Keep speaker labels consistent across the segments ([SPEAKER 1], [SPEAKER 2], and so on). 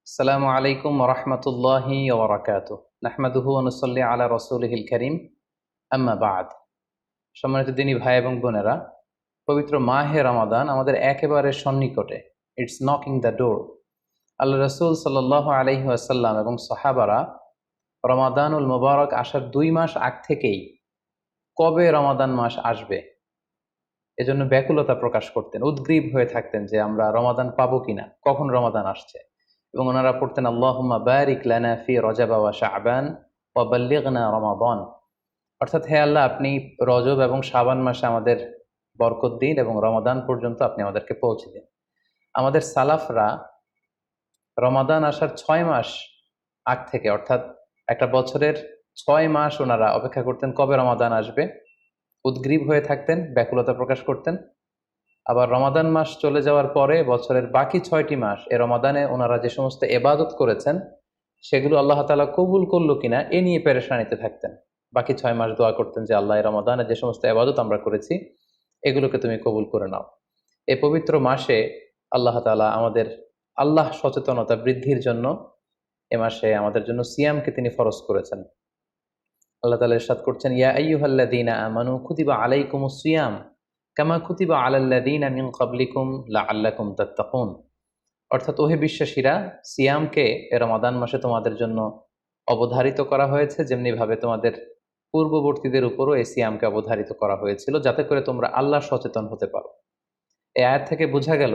[SPEAKER 1] আসসালামু আলাইকুম রহমতুল্লাহি ওবরাকাতুহ। নাহমাদুহু ওয়া নুসাল্লি আলা রাসূলিহিল কারীম, আম্মা বা'দ। সম্মানিত দিনী ভাই এবং বোনেরা, পবিত্র মাহে রমাদান আমাদের একেবারে সন্নিকটে। It's knocking the door. Allah রাসূল সাল্লাল্লাহু আলাইহি ওয়াসাল্লাম এবং সাহাবারা রমাদানুল মুবারক আসার 2 মাস আগ থেকেই কবে রমাদান মাস আসবে এজন্য ব্যাকুলতা প্রকাশ করতেন, উদ্গ্রীব হয়ে থাকতেন যে আমরা রমাদান পাবো কিনা, কখন রমাদান আসছে। এবং ওনারা পড়তেন আল্লাহুম্মা বারিক লানা ফি রজব ওয়া শাবান ওয়া বাল্লিগনা রমাদান। অর্থাৎ, হে আল্লাহ, আপনি রজব এবং শাবান মাসে আমাদের বরকত দিন এবং রমাদান পর্যন্ত আপনি আমাদেরকে পৌঁছে দিন। আমাদের সালাফরা রমাদান আসার 6 মাস আগ থেকে, অর্থাৎ একটা বছরের 6 মাস ওনারা অপেক্ষা করতেন কবে রমাদান আসবে, উদ্গ্রীব হয়ে থাকতেন, ব্যাকুলতা প্রকাশ করতেন। আবার রমাদান মাস চলে যাওয়ার পরে বছরের বাকি 6টি মাস এ রমাদানে ওনারা যে সমস্ত এবাদত করেছেন সেগুলো আল্লাহ তাআলা কবুল করলো কিনা এ নিয়ে পেরেশানিতে থাকতেন। বাকি 6 মাস দোয়া করতেন যে আল্লাহ, এই রমাদানে যে সমস্ত এবাদত আমরা করেছি এগুলোকে তুমি কবুল করে নাও। এই পবিত্র মাসে আল্লাহ তাআলা আমাদের আল্লাহ সচেতনতা বৃদ্ধির জন্য এ মাসে আমাদের জন্য সিয়ামকে তিনি ফরজ করেছেন। আল্লাহ তাআলা ইরশাদ করছেন, ইয়া আইয়ুহাল্লাযীনা আমানু কুতিবা আলাইকুমুস সিয়াম কামা কুতিবা আলাল্লাযীনা মিন ক্বাবলিকুম লাআল্লাকুম তাত্তাকুন। অর্থাৎ, ওহে বিশ্বাসীরা, সিয়ামকে এ রমাদান মাসে তোমাদের জন্য অবধারিত করা হয়েছে, যেমনি ভাবে তোমাদের পূর্ববর্তীদের উপরও এই সিয়ামকে অবধারিত করা হয়েছিল, যাতে করে তোমরা আল্লাহ সচেতন হতে পারো। এই আয়াত থেকে বোঝা গেল,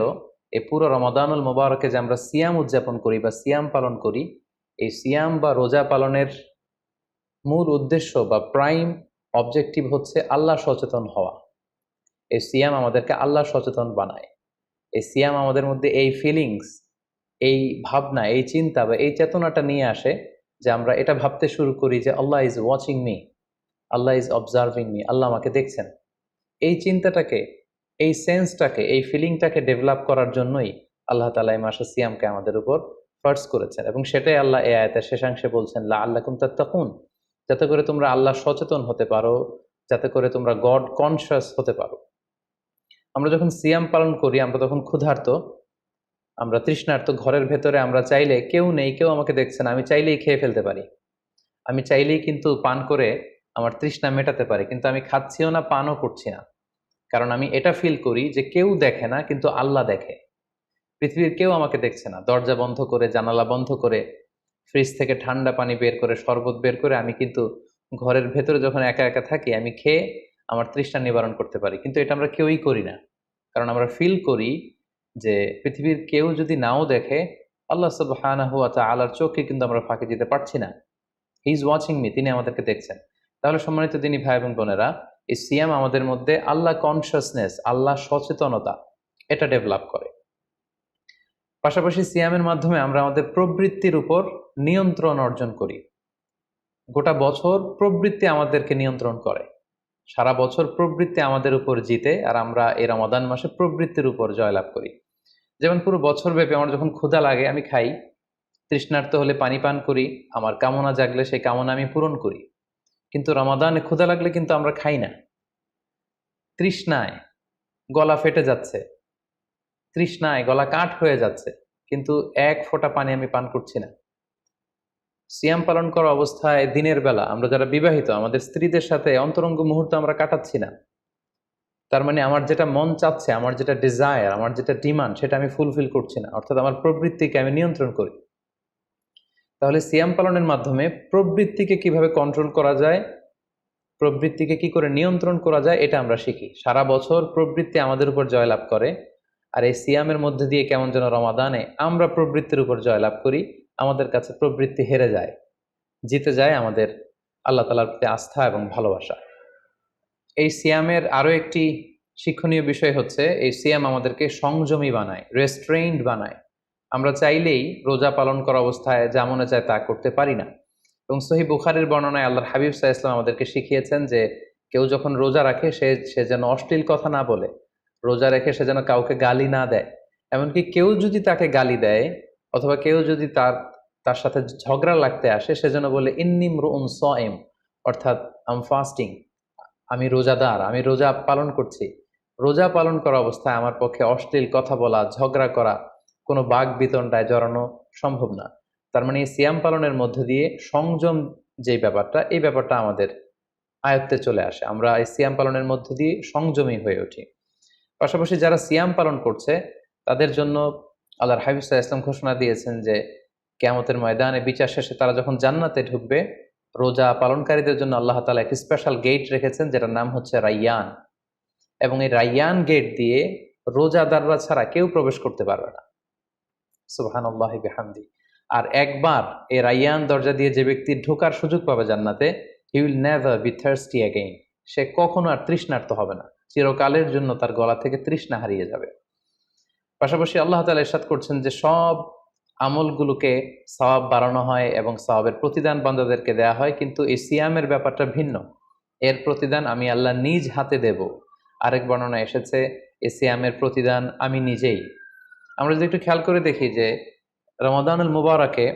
[SPEAKER 1] এই পুরো রমাদানুল মুবারকে যে আমরা সিয়াম উদযাপন করি বা সিয়াম পালন করি, এই সিয়াম বা রোজা পালনের মূল উদ্দেশ্য বা প্রাইম অবজেক্টিভ হচ্ছে আল্লাহ সচেতন হওয়া। এই সিয়াম আমাদেরকে আল্লাহ সচেতন বানায়। এই সিয়াম আমাদের মধ্যে এই ফিলিংস, এই ভাবনা, এই চিন্তা বা এই চেতনাটা নিয়ে আসে যে আমরা এটা ভাবতে শুরু করি যে Allah is watching me, Allah is observing me, Allah আমাকে দেখছেন। এই চিন্তাটাকে, এই সেন্সটাকে, এই ফিলিংটাকে ডেভেলপ করার জন্যই আল্লাহ তাআলা এই মাসে সিয়ামকে আমাদের উপর ফার্জ করেছেন, এবং সেটাই আল্লাহ এই আয়াতের শেষাংশে বলছেন, লাআল্লাকুম তাত্তাকুন, যাতে করে তোমরা আল্লাহ সচেতন হতে পারো, যাতে করে তোমরা গড কনশাস হতে পারো। আমরা যখন সিয়াম পালন করি আমরা তখন ক্ষুধার্ত, আমরা তৃষ্ণার্ত। ঘরের ভেতরে আমরা চাইলে, কেউ নেই, কেউ আমাকে দেখছে না, আমি চাইলেই খেয়ে ফেলতে পারি। আমি চাইলেই কিন্তু পান করে আমার তৃষ্ণা মেটাতে পারি, কিন্তু আমি খাচ্ছিও না, পানও করছি না। কারণ আমি এটা ফিল করি যে কেউ দেখে না, কিন্তু আল্লাহ দেখে। পৃথিবীর কেউ আমাকে দেখছে না। দরজা বন্ধ করে, জানালা বন্ধ করে, ফ্রিজ থেকে ঠান্ডা পানি বের করে, শরবত বের করে আমি কিন্তু ঘরের ভেতরে যখন একা একা থাকি আমি খেয়ে আমার তৃষ্ণা নিবারণ করতে পারি। কিন্তু এটা আমরা কেউই করি না, কারণ আমরা ফিল করি যে পৃথিবীর কেউ যদি নাও দেখে, আল্লাহ সুবহানাহু ওয়া তাআলার চোখে কিন্তু আমরা ফাঁকি দিতে পারছি না। হি ইজ ওয়াচিং মি, তিনি আমাদেরকে দেখছেন। তাহলে সম্মানিত দিনী ভাই এবং বোনেরা, এই সিয়াম আমাদের মধ্যে আল্লাহ কনসিয়াসনেস, আল্লাহ সচেতনতা, এটা ডেভেলপ করে। পাশাপাশি সিয়ামের মাধ্যমে আমরা আমাদের প্রবৃত্তির উপর নিয়ন্ত্রণ অর্জন করি। গোটা বছর প্রবৃত্তি আমাদেরকে নিয়ন্ত্রণ করে, সারা বছর প্রবৃত্তি আমাদের উপর জিতে, আর আমরা এই রমাদান মাসে প্রবৃত্তির উপর জয়লাভ করি। যেমন পুরো বছর ব্যাপী আমার যখন ক্ষুধা লাগে আমি খাই, তৃষ্ণার্ত হলে পানি পান করি, আমার কামনা জাগলে সেই কামনা আমি পূরণ করি। কিন্তু রমাদানে ক্ষুধা লাগলে কিন্তু আমরা খাই না। তৃষ্ণায় গলা ফেটে যাচ্ছে, তৃষ্ণায় গলা কাঠ হয়ে যাচ্ছে, কিন্তু এক ফোঁটা পানি আমি পান করছি না। সিয়াম পালন করা অবস্থায় দিনের বেলা আমরা যারা বিবাহিত, আমাদের স্ত্রীদের সাথে অন্তরঙ্গ মুহূর্ত আমরা কাটাচ্ছি না। তার মানে আমার যেটা মন চাচ্ছে, আমার যেটা ডিজায়ার, আমার যেটা ডিমান্ড, সেটা আমি ফুলফিল করছি না। অর্থাৎ আমার প্রবৃত্তিকে আমি নিয়ন্ত্রণ করি। তাহলে সিয়াম পালনের মাধ্যমে প্রবৃত্তিকে কিভাবে কন্ট্রোল করা যায়, প্রবৃত্তিকে কি করে নিয়ন্ত্রণ করা যায়, এটা আমরা শিখি। সারা বছর প্রবৃত্তি আমাদের উপর জয়লাভ করে, আর এই সিয়ামের মধ্যে দিয়ে কেমন যেন রমাদানে আমরা প্রবৃত্তির উপর জয়লাভ করি। আমাদের কাছে প্রবৃত্তি হেরে যায়, জিতে যায় আমাদের আল্লাহ তাআলার প্রতি আস্থা এবং ভালোবাসা। এই সিয়ামের আরো একটি শিক্ষণীয় বিষয় হচ্ছে, এই সিয়াম আমাদেরকে সংযমী বানায়, রেস্ট্রেইনড বানায়। আমরা চাইলেই রোজা পালন করা অবস্থায় যা মনে চায় তা করতে পারি না। এবং সহিহ বুখারীর বর্ণনায় আল্লাহর হাবিব সাল্লাল্লাহু আলাইহি ওয়াসাল্লাম আমাদেরকে শিখিয়েছেন যে কেউ যখন রোজা রাখে সে যেন অশ্লীল কথা না বলে, রোজা রেখে সে যেন কাউকে গালি না দেয়। এমনকি কেউ যদি তাকে গালি দেয় অথবা কেউ যদি তার সাথে ঝগড়া লাগতে আসে, সে যেন বলে ইন্নী ইমরুউন সাইম, অর্থাৎ আই এম ফাস্টিং, আমি রোজাদার, আমি রোজা পালন করছি। রোজা পালন করা অবস্থায় আমার পক্ষে অশ্লীল কথা বলা, ঝগড়া করা কোনো বাক বিতণ্ডায় জড়ানো সম্ভব না। তার মানে এই সিয়াম পালনের মধ্য দিয়ে সংযম যে ব্যাপারটা, এই ব্যাপারটা আমাদের আয়ত্তে চলে আসে। আমরা এই সিয়াম পালনের মধ্য দিয়ে সংযমী হয়ে উঠি। পাশাপাশি যারা সিয়াম পালন করছে তাদের জন্য আল্লাহর হাবিব সাল্লাল্লাহু আলাইহি ওয়াসাল্লাম ঘোষণা দিয়েছেন যে কিয়ামতের ময়দানে বিচার শেষে তারা যখন জান্নাতে ঢুকবে, রোজা পালনকারীদের জন্য আল্লাহ তাআলা একটি স্পেশাল গেট রেখেছেন যেটার নাম হচ্ছে রাইয়ান। এবং এই রাইয়ান গেট দিয়ে রোজাদাররা ছাড়া কেউ প্রবেশ করতে পারবে না। সুবহানাল্লাহি বিহামদি। আর একবার এই রাইয়ান দরজা দিয়ে যে ব্যক্তি ঢোকার সুযোগ পাবে জান্নাতে, he will never be thirsty again. সে কখনো আর তৃষ্ণার্ত হবে না, চিরকালের জন্য তার গলা থেকে তৃষ্ণা হারিয়ে যাবে। পাশাপাশি আল্লাহ তাআলা ইরশাদ করছেন যে সব আমলগুলোকে সওয়াব বাড়ানো হয় এবং সওয়াবের প্রতিদান বান্দাদেরকে দেয়া হয়, কিন্তু এই সিয়ামের ব্যাপারটা ভিন্ন। এর প্রতিদান আমি আল্লাহ নিজ হাতে দেব। আরেক বর্ণনা এসেছে এই সিয়ামের প্রতিদান আমি নিজেই। আমরা যদি একটু খেয়াল করে দেখি যে রমাদানুল মুবারাকে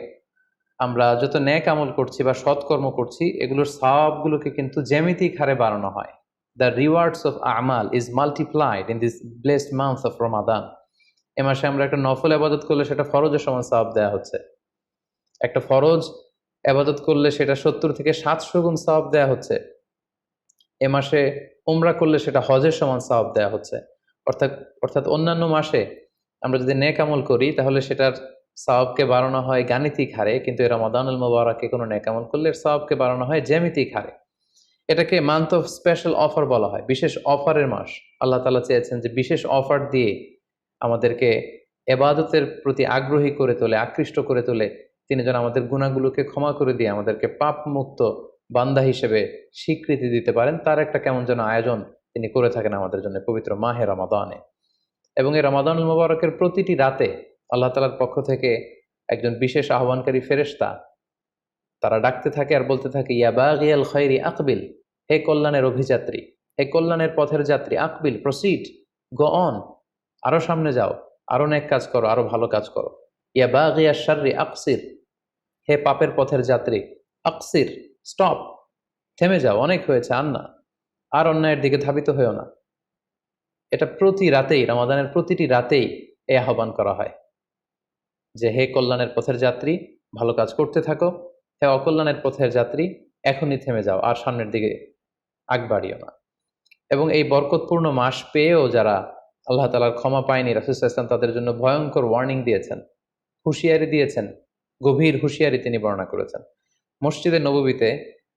[SPEAKER 1] আমরা যত নেক আমল করছি বা সৎকর্ম করছি, এগুলোর সওয়াবগুলোকে কিন্তু জ্যামিতিক হারে বাড়ানো হয়। দ্য রিওয়ার্ডস অফ আমাল is multiplied in this blessed month of Ramadan. এ মাসে আমরা একটা নফল আবাদত করলে সেটা ফরজের সমান সওয়াব দেওয়া হচ্ছে। একটা ফরজ আবাদত করলে সেটা 70 থেকে 700 গুণ সওয়াব দেওয়া হচ্ছে। এ মাসে উমরা করলে সেটা হজের সমান সওয়াব দেওয়া হচ্ছে। অর্থাৎ অর্থাৎ অন্যান্য মাসে আমরা যদি নেক আমল করি তাহলে সেটার সওয়াবকে বাড়ানো হয় গাণিতিক হারে, কিন্তু এই রমাদানুল মুবারাকে কোনো নেক আমল করলে এর সওয়াবকে বাড়ানো হয় জ্যামিতিক হারে। এটাকে মান্থ অফ স্পেশাল অফার বলা হয়, বিশেষ অফারের মাস। আল্লাহ তাআলা চেয়েছেন যে বিশেষ অফার দিয়ে আমাদেরকে এবাদতের প্রতি আগ্রহী করে তোলে, আকৃষ্ট করে তোলে। তিনি যেন আমাদের গুনাহগুলোকে ক্ষমা করে দিয়ে আমাদেরকে পাপ মুক্ত বান্দা হিসেবে স্বীকৃতি দিতে পারেন, তার একটা কেমন যেন আয়োজন তিনি করে থাকেন আমাদের জন্য পবিত্র মাহে রমাদানে। এবং এই রমাদানুল মুবারকের প্রতিটি রাতে আল্লাহ তাআলার পক্ষ থেকে একজন বিশেষ আহ্বানকারী ফেরেশতা তারা ডাকতে থাকে আর বলতে থাকে, ইয়া বাগিয়াল খায়রি আকবিল, হে কল্যাণের অভিযাত্রী, হে কল্যাণের পথের যাত্রী, আকবিল প্রসিড, গো অন, আরো সামনে যাও, আরো নেক কাজ করো, আরো ভালো কাজ করো। ইয়া বাগিয়াশ শাররি আকসির, হে পাপের পথের যাত্রী, আকসির স্টপ, থেমে যাও, অনেক হয়েছে, আর না, আর অন্যায়ের দিকে ধাবিত হয়েও না। এটা প্রতি রাতেই, রমাদানের প্রতিটি রাতেই এই আহ্বান করা হয় যে হে কল্যাণের পথের যাত্রী, ভালো কাজ করতে থাকো, হে অকল্যাণের পথের যাত্রী, এখনই থেমে যাও, আর সামনের দিকে আগ বাড়িও না। এবং এই বরকতপূর্ণ মাস পেয়েও যারা আল্লাহ তাআলার ক্ষমা পায়নি, রাসূল সাল্লাল্লাহু আলাইহি ওয়াসাল্লাম তাদের জন্য ভয়ঙ্কর ওয়ার্নিং দিয়েছেন, হুঁশিয়ারি দিয়েছেন, গভীর হুঁশিয়ারি তিনি বর্ণনা করেছেন। মসজিদে নববীতে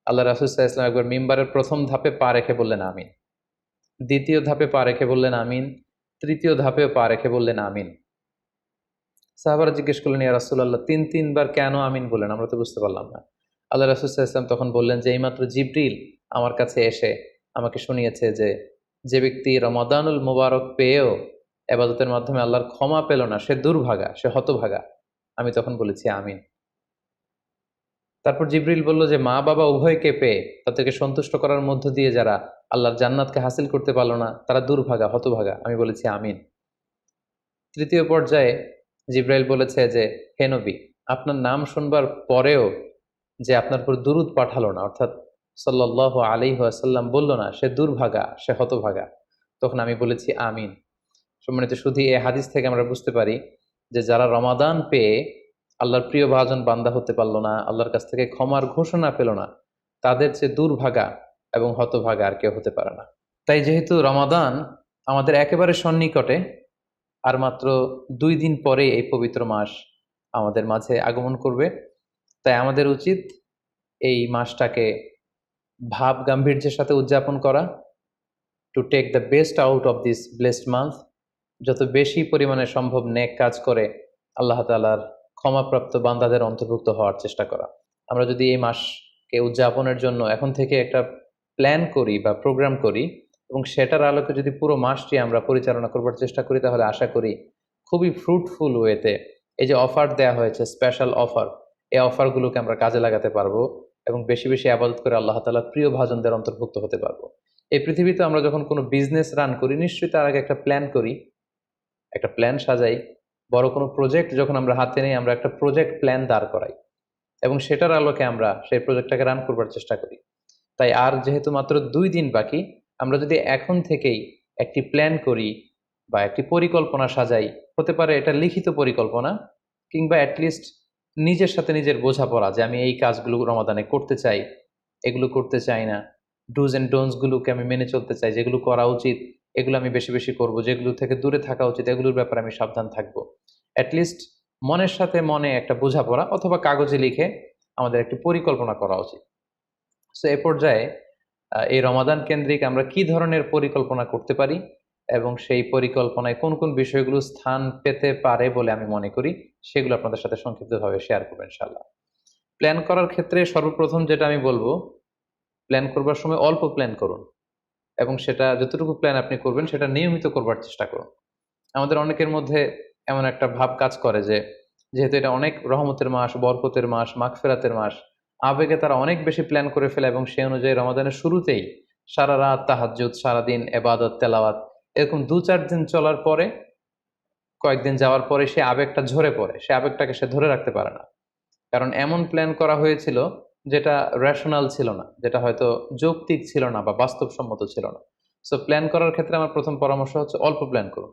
[SPEAKER 1] আল্লাহ রাসূল সাল্লাল্লাহু আলাইহি ওয়াসাল্লাম একবার মিম্বারের প্রথম ধাপে পা রেখে বললেন আমিন, দ্বিতীয় ধাপে পা রেখে বললেন আমিন, তৃতীয় ধাপেও পা রেখে বললেন আমিন। সাহাবারা জিজ্ঞেস করলেন, ইয়া রাসূলুল্লাহ, তিনবার কেন আমিন বললেন? আমরা তো বুঝতে পারলাম না। আল্লাহ রাসূল সাল্লাল্লাহু আলাইহি ওয়াসাল্লাম তখন বললেন যে এইমাত্র জিবরিল আমার কাছে এসে আমাকে শুনিয়েছে যে যে ব্যক্তি রমাদানুল মুবারক পেয়েও ইবাদতের মাধ্যমে আল্লাহর ক্ষমা পেল না, সে দুর্ভাগা, সে হতভাগা। আমি তখন বলেছি আমিন। তারপর জিবরিল বলল যে মা বাবা উভয়কে পেয়ে তাদেরকে সন্তুষ্ট করার মধ্য দিয়ে যারা আল্লাহর জান্নাতকে হাসিল করতে পারলো না, তারা দুর্ভাগা, হতভাগা। আমি বলেছি আমিন। তৃতীয় পর্যায়ে জিব্রাইল বলেছে যে হে নবী, আপনার নাম শুনবার পরেও যে আপনার উপর দুরূদ পাঠালো না, অর্থাৎ সাল্লাল্লাহু আলাইহি ওয়াসাল্লাম বলল না, সে দুর্ভাগা, সে হতভাগা। তখন আমি বলেছি আমিন। সম্মানিত সুধী, এই হাদিস থেকে আমরা বুঝতে পারি যে যারা রমাদান পেয়ে আল্লাহর প্রিয় ভাজন বান্দা হতে পারলো না, আল্লাহর কাছ থেকে ক্ষমার ঘোষণা পেল না, তাদের চেয়ে দুর্ভাগা এবং হতভাগা আর কেউ হতে পারে না। তাই যেহেতু রমাদান আমাদের একেবারে সন্নিকটে, আর মাত্র 2 দিন পরে এই পবিত্র মাস আমাদের মাঝে আগমন করবে, তাই আমাদের উচিত এই মাসটাকে ভাব গাম্ভীর্যের সাথে উদযাপন করা, to take the best out of this blessed month, যত বেশি পরিমাণে সম্ভব নেক কাজ করে আল্লাহ তাআলার ক্ষমাপ্রাপ্ত বান্দাদের অন্তর্ভুক্ত হওয়ার চেষ্টা করা। আমরা যদি এই মাসকে উদযাপনের জন্য এখন থেকে একটা প্ল্যান করি বা প্রোগ্রাম করি এবং সেটার আলোকে যদি পুরো মাসটি আমরা পরিচালনা করবার চেষ্টা করি, তাহলে আশা করি খুবই ফ্রুটফুল ওয়েতে এই যে অফার দেয়া হয়েছে, স্পেশাল অফার, এই অফারগুলোকে আমরা কাজে লাগাতে পারবো এবং বেশি বেশি আবাদত করে আল্লাহ তাআলার প্রিয় ভাজনদের অন্তর্ভুক্ত হতে পারবো। এই পৃথিবীতে আমরা যখন কোনো বিজনেস রান করি, নিশ্চয়ই তার আগে একটা প্ল্যান করি, একটা প্ল্যান সাজাই। বড় কোনো প্রজেক্ট যখন আমরা হাতে নিই, আমরা একটা প্রজেক্ট প্ল্যান দাঁড় করাই এবং সেটার আলোকে আমরা সেই প্রজেক্টটাকে রান করবার চেষ্টা করি। তাই আর যেহেতু মাত্র 2 দিন বাকি, আমরা যদি এখন থেকেই একটি প্ল্যান করি বা একটি পরিকল্পনা সাজাই, হতে পারে এটা লিখিত পরিকল্পনা, কিংবা অ্যাটলিস্ট নিজের সাথে নিজের বোঝাপড়া যে আমি এই কাজগুলো রমাদানে করতে চাই, এগুলো করতে চাই না, ডুজ অ্যান্ড ডোন্টস গুলোকে আমি মেনে চলতে চাই, যেগুলো করা উচিত এগুলো আমি বেশি বেশি করব, যেগুলো থেকে দূরে থাকা উচিত এগুলোর ব্যাপারে আমি সাবধান থাকবো। অ্যাটলিস্ট মনের সাথে মনে একটা বোঝাপড়া অথবা কাগজে লিখে আমাদের একটি পরিকল্পনা করা উচিত। সো এ পর্যায়ে এই রমাদান কেন্দ্রিক আমরা কি ধরনের পরিকল্পনা করতে পারি এবং সেই পরিকল্পনায় কোন কোন বিষয়গুলো স্থান পেতে পারে বলে আমি মনে করি, সেগুলো আপনাদের সাথে সংক্ষিপ্তভাবে শেয়ার করবো ইনশাআল্লাহ। প্ল্যান করার ক্ষেত্রে সর্বপ্রথম যেটা আমি বলবো, প্ল্যান করবার সময় অল্প প্ল্যান করুন এবং সেটা যতটুকু প্ল্যান আপনি করবেন সেটা নিয়মিত করবার চেষ্টা করুন। আমাদের অনেকের মধ্যে এমন একটা ভাব কাজ করে যে যেহেতু এটা অনেক রহমতের মাস, বরকতের মাস, মাগফিরাতের মাস, আবেগে তারা অনেক বেশি প্ল্যান করে ফেলে এবং সেই অনুযায়ী রমাদানের শুরুতেই সারা রাত তাহাজ্জুদ, সারাদিন এবাদত তেলাওয়াত, এরকম 2-4 দিন চলার পরে, কয়েকদিন যাওয়ার পরে সে আবেগটা ঝরে পড়ে, সে আবেগটাকে সে ধরে রাখতে পারে না। কারণ এমন প্ল্যান করা হয়েছিল যেটা রেশনাল ছিল না, যেটা হয়তো যৌক্তিক ছিল না বা বাস্তবসম্মত ছিল না। সো প্ল্যান করার ক্ষেত্রে আমার প্রথম পরামর্শ হচ্ছে অল্প প্ল্যান করুন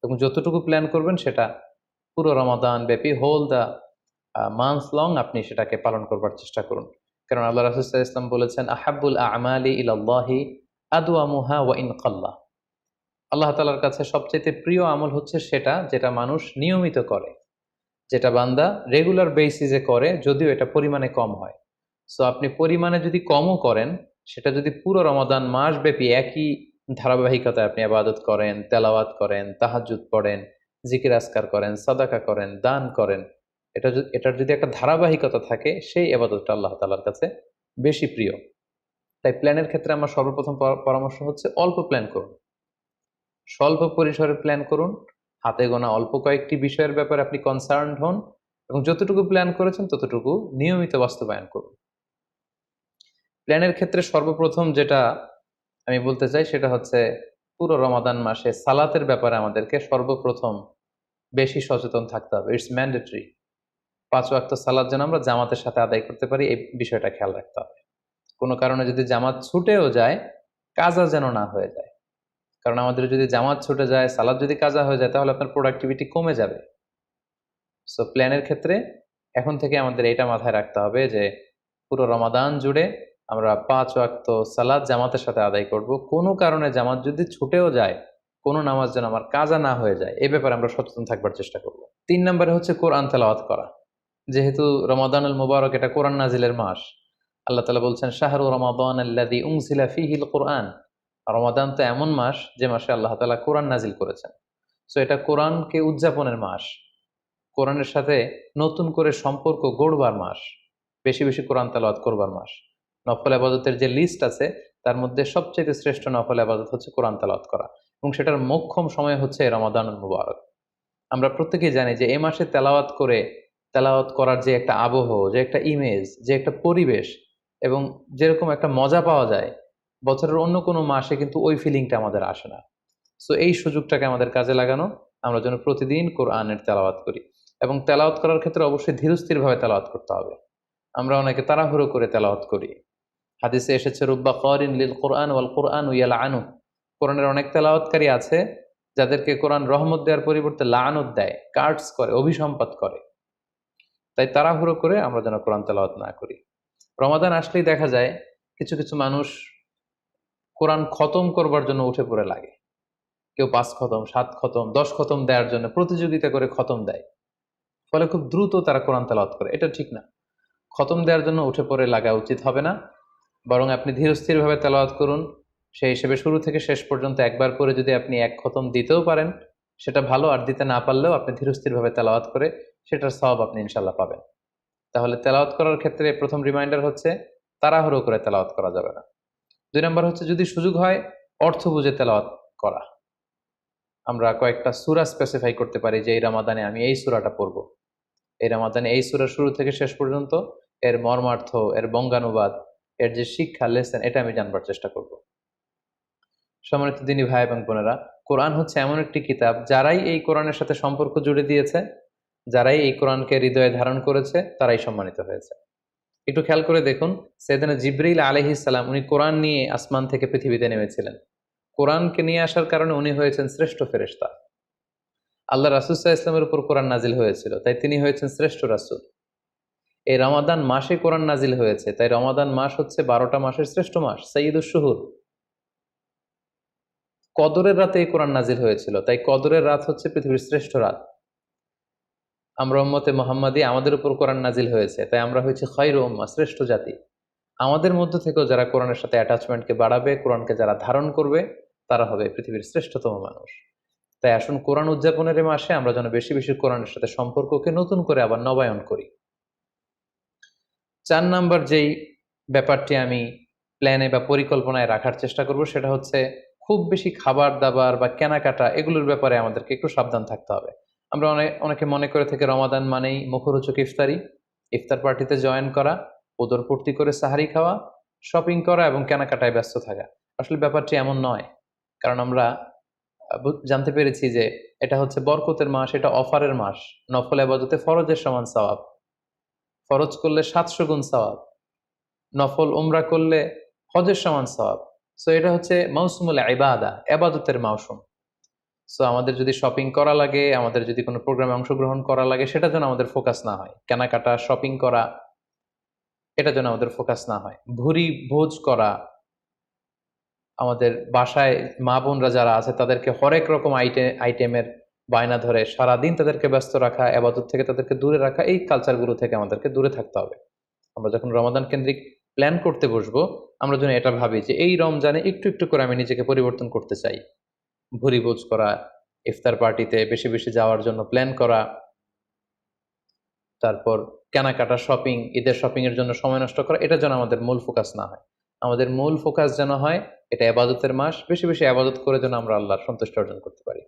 [SPEAKER 1] এবং যতটুকু প্ল্যান করবেন সেটা পুরো রমাদান ব্যাপী, হোল দ্য মান্থ লং আপনি সেটাকে পালন করবার চেষ্টা করুন। কারণ আল্লাহ রাসূল সাল্লাল্লাহু আলাইহি ওয়াসাল্লাম বলেছেন, আহাব্বুল আমালি ইলাল্লাহি আদওয়ামুহা ওয়া ইন কাল্লা। আল্লাহ তাআলার কাছে সবচেয়ে প্রিয় আমল হচ্ছে সেটা যেটা মানুষ নিয়মিত করে, যেটা বান্দা রেগুলার বেসিসে করে, যদিও এটা পরিমাণে কম হয়। সো আপনি পরিমাণে যদি কমও করেন, সেটা যদি পুরো রমাদান মাস ব্যাপী একই ধারাবাহিকতায় আপনি ইবাদত করেন, তেলাওয়াত করেন, তাহাজ্জুদ পড়েন, জিকির আজকার করেন, সাদাকা করেন, দান করেন, এটার যদি একটা ধারাবাহিকতা থাকে, সেই ইবাদতটা আল্লাহ তাআলার কাছে বেশি প্রিয়। তাই প্ল্যানের ক্ষেত্রে আমার সর্বপ্রথম পরামর্শ হচ্ছে অল্প প্ল্যান করুন, স্বল্প পরিসরে প্ল্যান করুন, হাতে গোনা অল্প কয়েকটি বিষয়ের ব্যাপারে আপনি কনসার্নড হন এবং যতটুকু প্ল্যান করেছেন ততটুকু নিয়মিত বাস্তবায়ন করুন। প্ল্যানের ক্ষেত্রে সর্বপ্রথম যেটা আমি বলতে চাই সেটা হচ্ছে পুরো রমাদান মাসে সালাতের ব্যাপারে আমাদেরকে সর্বপ্রথম বেশি সচেতন থাকতে হবে। It's mandatory. 5 ওয়াক্ত সালাত যেন আমরা জামাতের সাথে আদায় করতে পারি, এই বিষয়টা খেয়াল রাখতে হবে। কোনো কারণে যদি জামাত ছুটেও যায়, কাজা যেন না হয়ে যায়। কারণ আমাদের যদি জামাত ছুটে যায়, সালাত যদি কাজা হয়ে যায়, তাহলে আপনার প্রোডাক্টিভিটি কমে যাবে। সো প্ল্যানের ক্ষেত্রে এখন থেকে আমাদের এটা মাথায় রাখতে হবে যে পুরো রমাদান জুড়ে আমরা 5 ওয়াক্ত সালাত জামাতের সাথে আদায় করব। কোনো কারণে জামাত যদি ছুটেও যায়, কোনো নামাজ যেন আমার কাজা না হয়ে যায়, এ ব্যাপারে আমরা সচেতন থাকবার চেষ্টা করব। 3 নম্বরে হচ্ছে কোরআন তেলাওয়াত করা। যেহেতু রমাদানুল মুবারক, এটা কোরআন নাজিলের মাস। আল্লাহ তাআলা বলছেন, শাহরু রমাদান আল্লাযী উনজিলা ফীহিল কুরআন। রমাদান তো এমন মাস যে মাসে আল্লাহ তাআলা কোরআন নাজিল করেছেন। সো এটা কোরআনকে উদযাপনের মাস, কোরআনের সাথে নতুন করে সম্পর্ক গড়বার মাস, বেশি বেশি কোরআন তেলাওয়াত করবার মাস। নফল ইবাদতের যে লিস্ট আছে তার মধ্যে সবচেয়ে শ্রেষ্ঠ নফল ইবাদত হচ্ছে কোরআন তেলাওয়াত করা এবং সেটার মোক্ষম সময় হচ্ছে রমাদানুল মুবারক। আমরা প্রত্যেকেই জানি যে এই মাসে তেলাওয়াত করার যে একটা আবহ, যে একটা ইমেজ, যে একটা পরিবেশ এবং যেরকম একটা মজা পাওয়া যায়, বছরের অন্য কোনো মাসে কিন্তু ওই ফিলিংটা আমাদের আসে না। সো এই সুযোগটাকে আমাদের কাজে লাগানো, আমরা যেন প্রতিদিন কোরআনের তেলাওয়াত করি এবং তেলাওয়াত করার ক্ষেত্রে অবশ্যই ধীরস্থিরভাবে তেলাওয়াত করতে হবে। আমরা অনেকে তাড়াহুড়ো করে তেলাওয়াত করি। হাদিসে এসেছে, রুব্বা কারিন লিল কোরআন ওয়াল কোরআন ইয়ালআনু। কোরআনের অনেক তেলাওয়াতকারী আছে যাদেরকে কোরআন রহমত দেওয়ার পরিবর্তে লাআনত দেয়, কার্ডস করে, অভিসম্পাত করে। তাই তাড়াহুড়ো করে আমরা যেন কোরআন তেলাওয়াত না করি। রমাদান আসলেই দেখা যায় কিছু কিছু মানুষ কোরআন খতম করবার জন্য উঠে পড়ে লাগে। কেউ 5 খতম, 7 খতম, 10 খতম দেওয়ার জন্য প্রতিযোগিতা করে খতম দেয়, ফলে খুব দ্রুত তারা কোরআন তেলাওয়াত করে। এটা ঠিক না। খতম দেওয়ার জন্য উঠে পড়ে লাগা উচিত হবে না, বরং আপনি ধীরস্থিরভাবে তেলাওয়াত করুন। সেই হিসেবে শুরু থেকে শেষ পর্যন্ত একবার করে যদি আপনি 1 খতম দিতেও পারেন সেটা ভালো, আর দিতে না পারলেও আপনি ধীরস্থিরভাবে তেলাওয়াত করে সেটার সওয়াব আপনি ইনশাল্লাহ পাবেন। তাহলে তেলাওয়াত করার ক্ষেত্রে প্রথম রিমাইন্ডার হচ্ছে তাড়াহুড়ো করে তেলাওয়াত করা যাবে না। 2 নম্বর হচ্ছে যদি সুযোগ হয় অর্থ বুঝে তেলাওয়াত করা। আমরা কয়েকটা সূরা স্পেসিফাই করতে পারি যে এই রমাদানে আমি এই সূরাটা পড়ব, এই রমাদানে এই সূরা শুরু থেকে শেষ পর্যন্ত এর মর্মার্থ, এর বঙ্গানুবাদ, এর যে শিক্ষা লেসন, এটা আমি জানবার চেষ্টা করব। সম্মানিত দিনী ভাই এবং বোনেরা, কোরআন হচ্ছে এমন একটি কিতাব, যারাই এই কোরআনের সাথে সম্পর্ক জুড়ে দিয়েছে, যারাই এই কোরআনকে হৃদয়ে ধারণ করেছে, তারাই সম্মানিত হয়েছে। একটু খেয়াল করে দেখুন, সাইয়েদনা জিবরিল আলাইহিস সালাম, উনি কোরআন নিয়ে আসমান থেকে পৃথিবীতে নেমেছিলেন। কোরআনকে নিয়ে আসার কারণে উনি হয়েছেন শ্রেষ্ঠ ফেরেশতা। আল্লাহ রাসূল সাল্লাল্লাহু আলাইহি ওয়াসাল্লামের উপর কোরআন নাজিল হয়েছিল, তাই তিনি হয়েছেন শ্রেষ্ঠ রাসূল। এই রমাদান মাসে কোরআন নাজিল হয়েছে, তাই রমাদান মাস হচ্ছে 12টা মাসের শ্রেষ্ঠ মাস, সাইয়্যিদুশ শুহুর। কদরের রাতে এই কোরআন নাজিল হয়েছিল, তাই কদরের রাত হচ্ছে পৃথিবীর শ্রেষ্ঠ রাত। আমরা উম্মতে মুহাম্মাদী, আমাদের উপর কোরআন নাজিল হয়েছে, তাই আমরা হয়েছি খায়রু উম্মাহ, শ্রেষ্ঠ জাতি। আমাদের মধ্য থেকেও যারা কোরআনের সাথে অ্যাটাচমেন্টকে বাড়াবে, কোরআনকে যারা ধারণ করবে, তারা হবে পৃথিবীর শ্রেষ্ঠতম মানুষ। তাই আসুন কোরআন উদযাপনের এই মাসে আমরা যেন বেশি বেশি কোরআনের সাথে সম্পর্ককে নতুন করে আবার নবায়ন করি। 4 নাম্বার যেই ব্যাপারটি আমি প্ল্যানে বা পরিকল্পনায় রাখার চেষ্টা করব, সেটা হচ্ছে খুব বেশি খাবার দাবার বা কেনাকাটা এগুলোর ব্যাপারে আমাদেরকে একটু সাবধান থাকতে হবে। আমরা অনেকে মনে করে থেকে রমাদান মানেই মুখরোচক ইফতারি, ইফতার পার্টিতে জয়েন করা, উদরপূর্তি করে সাহারি খাওয়া, শপিং করা এবং কেনাকাটায় ব্যস্ত থাকা। আসলে ব্যাপারটি এমন নয়, কারণ আমরা জানতে পেরেছি যে এটা হচ্ছে বরকতের মাস, এটা অফারের মাস। নফল ইবাদতে ফরজের সমান সওয়াব, ফরজ করলে 700 গুণ সওয়াব, নফল উমরা করলে হজের সমান সওয়াব। সো এটা হচ্ছে মৌসুমুল ইবাদা, ইবাদতের মৌসুম। সো আমাদের যদি শপিং করা লাগে, আমাদের যদি কোনো প্রোগ্রামে অংশগ্রহণ করা লাগে, সেটা যেন আমাদের ফোকাস না হয়। কেনাকাটা, শপিং করা, এটা যেন আমাদের ফোকাস না হয়। ভুরি ভোজ করা, আমাদের বাসায় মা বোনরা যারা আছে তাদেরকে হরেক রকম আইটেমের বায়না ধরে সারাদিন তাদেরকে ব্যস্ত রাখা, ইবাদত থেকে তাদেরকে দূরে রাখা, এই কালচারগুলো থেকে আমাদেরকে দূরে থাকতে হবে। আমরা যখন রমাদান কেন্দ্রিক প্ল্যান করতে বসবো, আমরা যেন এটা ভাবি যে এই রমজানে একটু একটু করে আমি নিজেকে পরিবর্তন করতে চাই। ভুরিভোজ করা, ইফতার পার্টিতে বেশি বেশি যাওয়ার জন্য প্ল্যান করা, তারপর কেনাকাটা, শপিং, ঈদের শপিং এর জন্য সময় নষ্ট করা, এটা যেন আমাদের মূল ফোকাস না হয়। আমাদের মূল ফোকাস যেন হয় এটা ইবাদতের মাস, বেশি বেশি ইবাদত করে যেন আমরা আল্লাহর সন্তুষ্টি অর্জন করতে পারি।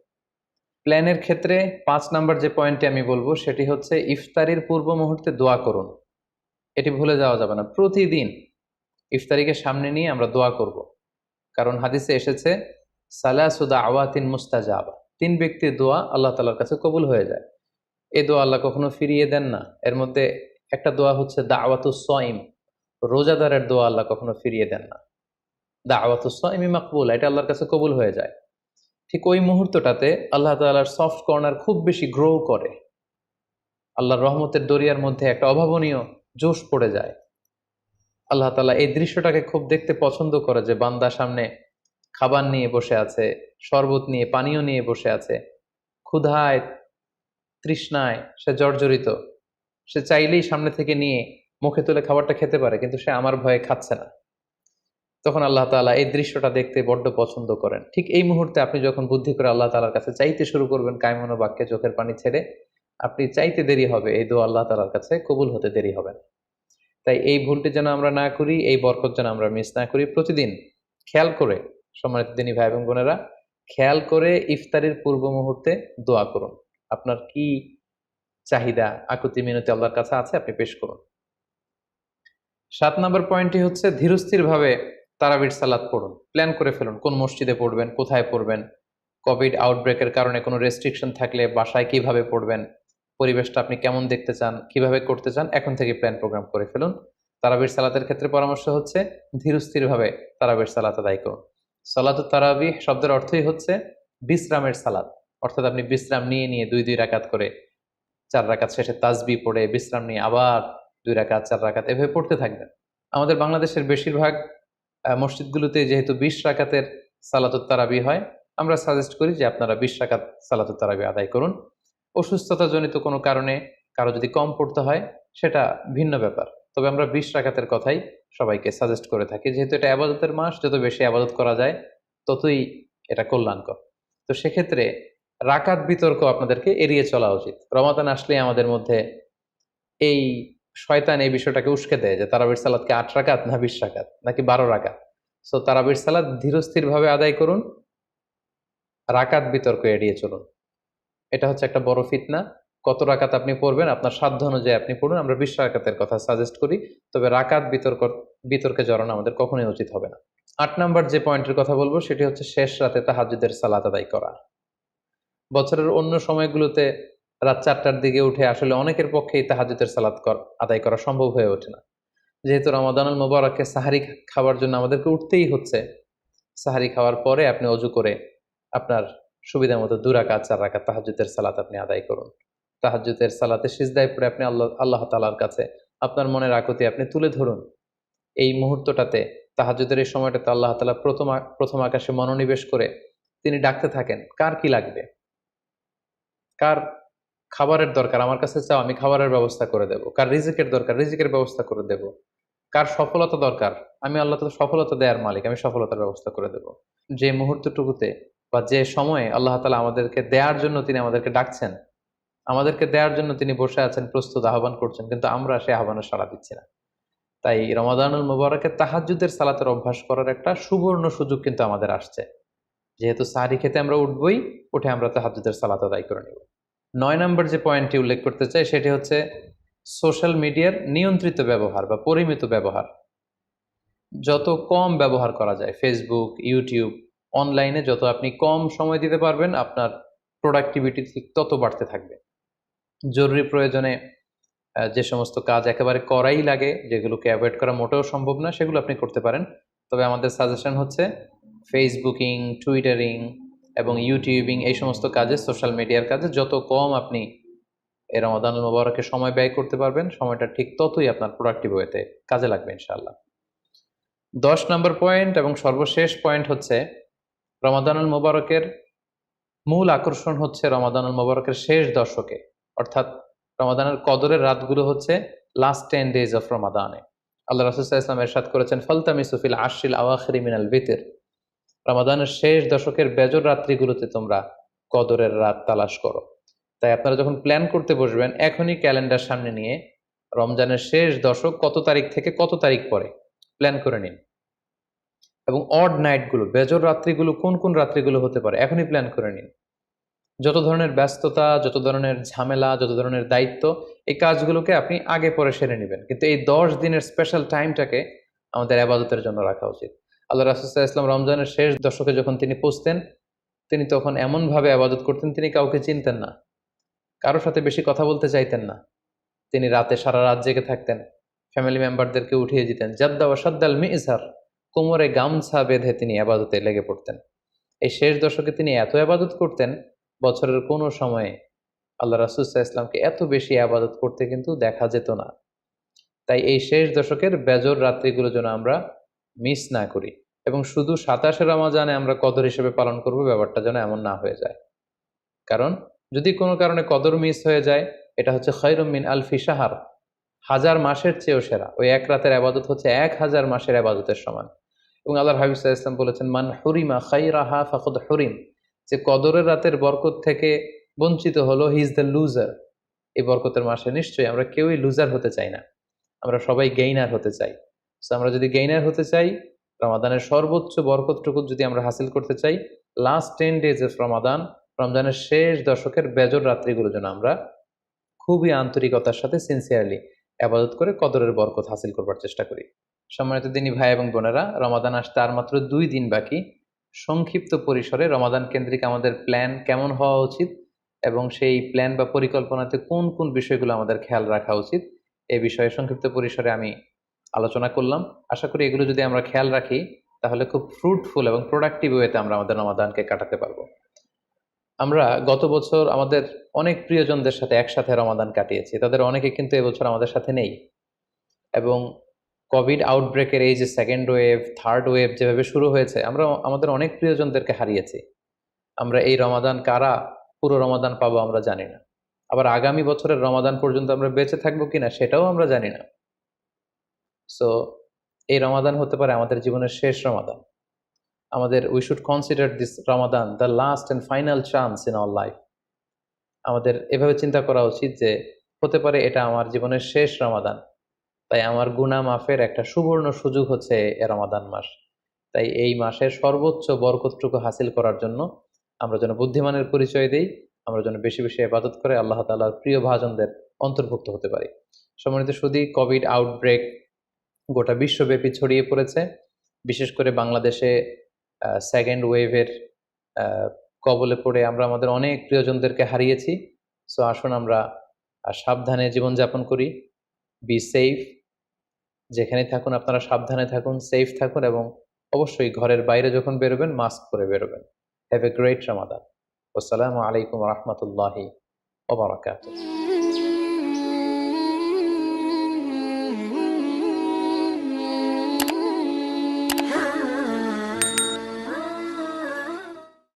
[SPEAKER 1] প্ল্যানের ক্ষেত্রে 5 নাম্বার যে পয়েন্টটি আমি বলবো সেটি হচ্ছে ইফতারির পূর্ব মুহূর্তে দোয়া করুন। এটি ভুলে যাওয়া যাবে না। প্রতিদিন ইফতারিকে সামনে নিয়ে আমরা দোয়া করব, কারণ হাদিসে এসেছে সালাসু দাওয়াতিন মুস্তাজাবা, 3 ব্যক্তির দোয়া আল্লাহ তাআলার কাছে কবুল হয়ে যায়। এই দোয়া আল্লাহ কখনো ফিরিয়ে দেন না। এর মধ্যে একটা দোয়া হচ্ছে দাওয়াতুস সাইম, রোজাদারের দোয়া আল্লাহ কখনো ফিরিয়ে দেন না। দাওয়াতুস সাইমি মাকবুল, এটা আল্লাহর কাছে কবুল হয়ে যায়। ঠিক ওই মুহূর্তটাতে আল্লাহ তাআলার সফট কর্নার খুব বেশি গ্রো করে, আল্লাহর রহমতের দরিয়ার মধ্যে একটা অভাবনীয় জোশ পড়ে যায়। আল্লাহ তাআলা এই দৃশ্যটাকে খুব দেখতে পছন্দ করে যে বান্দা সামনে খাবার নিয়ে বসে আছে, শরবত নিয়ে, পানীয় নিয়ে বসে আছে, ক্ষুধায় তৃষ্ণায় সে জর্জরিত, সে চাইলেই সামনে থেকে নিয়ে মুখে তুলে খাবারটা খেতে পারে, কিন্তু সে আমার ভয়ে খাচ্ছে না। তখন আল্লাহ তাআলা এই দৃশ্যটা দেখতে বড্ড পছন্দ করেন। ঠিক এই মুহূর্তে আপনি যখন বুদ্ধি করে আল্লাহ তাআলার কাছে চাইতে শুরু করবেন, কায়মনো বাক্যে চোখের পানি ছেড়ে, আপনি চাইতে দেরি হবে, এই দোয়া আল্লাহ তাআলার কাছে কবুল হতে দেরি হবে না। তাই এই ভুলটি যেন আমরা না করি, এই বরকত যেন আমরা মিস না করি। প্রতিদিন খেয়াল করে, সম্মানিত দিনী ভাই এবং বোনেরা, খেয়াল করে ইফতারির পূর্ব মুহূর্তে দোয়া করুন। আপনার কি চাহিদা, আকুতি মিনতি আল্লাহর কাছে আছে, আপনি পেশ করুন। 7 নম্বর পয়েন্টটি হচ্ছে ধীরস্থির ভাবে তারাবির সালাত পড়ুন। প্ল্যান করে ফেলুন কোন মসজিদে পড়বেন, কোথায় পড়বেন, কোভিড আউটব্রেকের কারণে কোনো রেস্ট্রিকশন থাকলে বাসায় কিভাবে পড়বেন, পরিবেশটা আপনি কেমন দেখতে চান, কিভাবে করতে চান, এখন থেকে প্ল্যান প্রোগ্রাম করে ফেলুন। তারাবির সালাতের ক্ষেত্রে পরামর্শ হচ্ছে ধীরস্থির ভাবে তারাবির সালাত আদায় করুন। সালাতুত তারাবিহ শব্দের অর্থই হচ্ছে বিশ্রামের সালাত, অর্থাৎ আপনি বিশ্রাম নিয়ে নিয়ে 2 রাকাত করে, 4 রাকাত শেষে তাসবিহ পড়ে বিশ্রাম নিয়ে আবার 2 রাকাত, 4 রাকাত এভাবে পড়তে থাকবেন। আমাদের বাংলাদেশের বেশিরভাগ মসজিদগুলোতে যেহেতু 20 রাকাতের সালাতুত তারাবি হয়, আমরা সাজেস্ট করি যে আপনারা 20 রাকাত সালাতুত তারাবি আদায় করুন। অসুস্থতাজনিত কোনো কারণে কারো যদি কম পড়তে হয় সেটা ভিন্ন ব্যাপার, তবে আমরা 20 রাকাতের কথাই সবাইকে সাজেস্ট করে থাকি, যেহেতু এটা আবাদতের মাস, যত বেশি আবাদত করা যায় ততই এটা কল্যাণকর। তো সেক্ষেত্রে রাকাত বিতর্ক আপনাদেরকে এড়িয়ে চলা উচিত। রমাদান আসলে আমাদের মধ্যে এই শয়তান এই বিষয়টাকে উস্কে দেয় যে তারাবির সালাতকে 8 রাকাত না 20 রাকাত নাকি 12 রাকাত। সো তারাবির সালাত ধীরস্থির ভাবে আদায় করুন, রাকাত বিতর্ক এড়িয়ে চলুন। এটা হচ্ছে একটা বড় ফিতনা। কত রাকাত আপনি পড়বেন আপনার সাধ্য অনুযায়ী আপনি পড়ুন। আমরা 20 রাকাতের কথা সাজেস্ট করি, তবে রাকাত বিতর্কে জড়ানো আমাদের কখনোই উচিত হবে না। 8 নাম্বার যে পয়েন্টের কথা বলবো সেটি হচ্ছে শেষ রাতে তাহাজ্জুদের সালাত আদায় করা। বছরের অন্য সময়গুলোতে রাত 4টার দিকে উঠে আসলে অনেকের পক্ষেই তাহাজ্জুদের সালাত আদায় করা সম্ভব হয়ে ওঠে না। যেহেতু রমাদানুল মুবারকে সাহারি খাবার জন্য আমাদেরকে উঠতেই হচ্ছে, সাহারি খাওয়ার পরে আপনি অজু করে আপনার সুবিধা মতো 2 রাকাত 4 রাকাত তাহাজ্জুদের সালাত আপনি আদায় করুন। তাহাজ্জুদের সালাতে সিজদায় পড়ে আপনি আল্লাহ তাআলার কাছে আপনার মনের আকুতি আপনি তুলে ধরুন। এই মুহূর্তটাতে তাহাজ্জুদের এই সময়টাতে আল্লাহ তাআলা প্রথম আকাশে মনোনিবেশ করে তিনি ডাকতে থাকেন, কার কি লাগবে? কার খাবারের দরকার? আমার কাছে চাও, আমি খাবারের ব্যবস্থা করে দেব। কার রিজিকের দরকার? রিজিকের ব্যবস্থা করে দেব। কার সফলতা দরকার? আমি আল্লাহ তাআলা সফলতা দেয়ার মালিক, আমি সফলতার ব্যবস্থা করে দেব। যে মুহূর্তটুকুতে বা যে সময়ে আল্লাহ তাআলা আমাদেরকে দেয়ার জন্য তিনি আমাদেরকে ডাকছেন, আমাদেরকে দেয়ার জন্য তিনি বসে আছেন, প্রস্তুত আহ্বান করছেন, কিন্তু আমরা সেই আহ্বানে সাড়া দিচ্ছি না। তাই রমাদানুল মুবারকে তাহাজ্জুদের সালাতের অভ্যাস করার একটা সুবর্ণ সুযোগ কিন্তু আমাদের আসছে। যেহেতু সাহরি খেতে আমরা উঠবই, উঠে আমরা তাহাজ্জুদের সালাত আদায় করে নেব। 9 নম্বর যে পয়েন্টটি উল্লেখ করতে চাই সেটি হচ্ছে সোশ্যাল মিডিয়ার নিয়ন্ত্রিত ব্যবহার বা পরিমিত ব্যবহার। যত কম ব্যবহার করা যায় ফেসবুক, ইউটিউব, অনলাইনে যত আপনি কম সময় দিতে পারবেন, আপনার প্রোডাক্টিভিটি ঠিক তত বাড়তে থাকবে। জরুরি প্রয়োজনে যে সমস্ত কাজ একেবারে করাই লাগে, যেগুলোকে অ্যাভয়েড করা মোটেও সম্ভব না, সেগুলো আপনি করতে পারেন। তবে আমাদের সাজেশন হচ্ছে ফেসবুকিং, টুইটারিং এবং ইউটিউবিং এই সমস্ত কাজে, সোশ্যাল মিডিয়ার কাজে যত কম আপনি এই রমাদানুল মুবারকে সময় ব্যয় করতে পারবেন, সময়টা ঠিক ততই আপনার প্রোডাক্টিভ ওয়েতে কাজে লাগবে ইনশাআল্লাহ। 10 নম্বর পয়েন্ট এবং সর্বশেষ পয়েন্ট হচ্ছে রমাদানুল মুবারকের মূল আকর্ষণ হচ্ছে রমাদানুল মুবারকের শেষ দশকে, অর্থাৎ রমাদানের কদরের রাতগুলো হচ্ছে লাস্ট 10 ডেজ অফ রমাদানে। আল্লাহ রাসূল সাল্লাল্লাহু আলাইহি ওয়াসাল্লাম ইরশাদ করেছেন, ফালতামিসু ফিল আশরিল আওয়াখিরি মিনাল বিতর, রমাদানের শেষ দশকের বেজর রাত্রিগুলোতে তোমরা কদরের রাত তালাশ করো। তাই আপনারা যখন প্ল্যান করতে বসবেন, এখনই ক্যালেন্ডার সামনে নিয়ে রমজানের শেষ দশক কত তারিখ থেকে কত তারিখ পরে প্ল্যান করে নিন, এবং অড নাইটগুলো, বেজর রাত্রিগুলো কোন কোন রাত্রিগুলো হতে পারে এখনই প্ল্যান করে নিন। যত ধরনের ব্যস্ততা, যত ধরনের ঝামেলা, যত ধরনের দায়িত্ব, এই কাজগুলোকে আপনি আগে পরে সেরে নেবেন, কিন্তু এই 10 দিনের স্পেশাল টাইমটাকে আমাদের ইবাদতের জন্য রাখা উচিত। আল্লাহ রাসূল সাল্লাল্লাহু আলাইহি ওয়াসাল্লাম রমজানের শেষ দশকে যখন তিনি পৌঁছতেন, তিনি তখন এমনভাবে ইবাদত করতেন, তিনি কাউকে চিনতেন না, কারোর সাথে বেশি কথা বলতে চাইতেন না। তিনি রাতে সারা রাত জেগে থাকতেন, ফ্যামিলি মেম্বারদেরকে উঠিয়ে দিতেন, জাদ্দা ওয়া সাদ্দাল মিজহার, কোমরে গামছা বেঁধে তিনি ইবাদতে লেগে পড়তেন। এই শেষ দশকে তিনি এত ইবাদত করতেন, বছরের কোনো সময়ে আল্লাহ রাসূল সাল্লাল্লাহু আলাইহি ওয়াসাল্লামকে এত বেশি ইবাদত করতে কিন্তু দেখা যেত না। তাই এই শেষ দশকের বেজর রাত্রিগুলো যেন আমরা মিস না করি, এবং শুধু 27 রমজানে আমরা কদর হিসেবে পালন করব, ব্যাপারটা যেন এমন না হয়ে যায়। কারণ যদি কোনো কারণে কদর মিস হয়ে যায়, এটা হচ্ছে খায়রুম মিন আলফি শাহর, 1000 মাসের চেয়েও সেরা। ওই এক রাতের ইবাদত হচ্ছে 1000 মাসের ইবাদতের সমান। এবং আল্লাহর হাবিব সাল্লাল্লাহু আলাইহি ওয়াসাল্লাম বলেছেন, মান হুরিমা খায়রাহা ফাকাদ হুরিম, যে কদরের রাতের বরকত থেকে বঞ্চিত হলো, হি ইজ দ্য লুজার। এই বরকতের মাসে নিশ্চয়ই আমরা কেউই লুজার হতে চাই না, আমরা সবাই গেইনার হতে চাই। সো আমরা যদি গেইনার হতে চাই, রমাদানের সর্বোচ্চ বরকতটুকু যদি আমরা হাসিল করতে চাই, লাস্ট 10 ডেজ অফ রমাদান, রমজানের শেষ দশকের বেজর রাত্রিগুলো যেন আমরা খুবই আন্তরিকতার সাথে সিনসিয়ারলি আবাদত করে কদরের বরকত হাসিল করবার চেষ্টা করি। সম্মানিত দিনী ভাই এবং বোনেরা, রমাদান আসতে আর মাত্র 2 দিন বাকি। সংক্ষিপ্ত পরিসরে রমাদান কেন্দ্রিক আমাদের প্ল্যান কেমন হওয়া উচিত এবং সেই প্ল্যান বা পরিকল্পনাতে কোন কোন বিষয়গুলো আমাদের খেয়াল রাখা উচিত, এই বিষয়ে সংক্ষিপ্ত পরিসরে আমি আলোচনা করলাম। আশা করি এগুলো যদি আমরা খেয়াল রাখি, তাহলে খুব ফ্রুটফুল এবং প্রোডাক্টিভ ওয়েতে আমরা আমাদের রমাদানকে কাটাতে পারবো। আমরা গত বছর আমাদের অনেক প্রিয়জনদের সাথে একসাথে রমাদান কাটিয়েছি, তাদের অনেকে কিন্তু এবছর আমাদের সাথে নেই। এবং কোভিড আউটব্রেকের এই যে সেকেন্ড ওয়েভ, থার্ড ওয়েভ যেভাবে শুরু হয়েছে, আমরা আমাদের অনেক প্রিয়জনদেরকে হারিয়েছি। আমরা এই রমাদান কারা পুরো রমাদান পাবো আমরা জানি না, আবার আগামী বছরের রমাদান পর্যন্ত আমরা বেঁচে থাকবো কিনা সেটাও আমরা জানি না। সো এই রমাদান হতে পারে আমাদের জীবনের শেষ রমাদান। আমাদের we should consider this Ramadan the last and final chance in our life. আমাদের এভাবে চিন্তা করা উচিত যে হতে পারে এটা আমার জীবনের শেষ রমাদান, তাই আমার গুনাহ মাফের একটা সুবর্ণ সুযোগ হচ্ছে এ রমাদান মাস। তাই এই মাসের সর্বোচ্চ বরকতটুকু হাসিল করার জন্য আমরা যেন বুদ্ধিমানের পরিচয় দেই, আমরা যেন বেশি বেশি ইবাদত করে আল্লাহ তাআলার প্রিয় ভাজনদের অন্তর্ভুক্ত হতে পারি। সম্মানিত সুধী, কোভিড আউটব্রেক গোটা বিশ্বব্যাপী ছড়িয়ে পড়েছে। বিশেষ করে বাংলাদেশে সেকেন্ড ওয়েভের কবলে পড়ে আমরা আমাদের অনেক প্রিয়জনদেরকে হারিয়েছি। সো আসুন আমরা সাবধানে জীবনযাপন করি। বি সেফ, যেখানে থাকুন আপনারা সাবধানে থাকুন, সেফ থাকুন এবং অবশ্যই ঘরের বাইরে যখন বেরোবেন মাস্ক পরে বেরোবেন। হ্যাভ এ গ্রেট রমাদান। আসসালামু আলাইকুম রহমতুল্লাহি ওয়া বারাকাতুহু।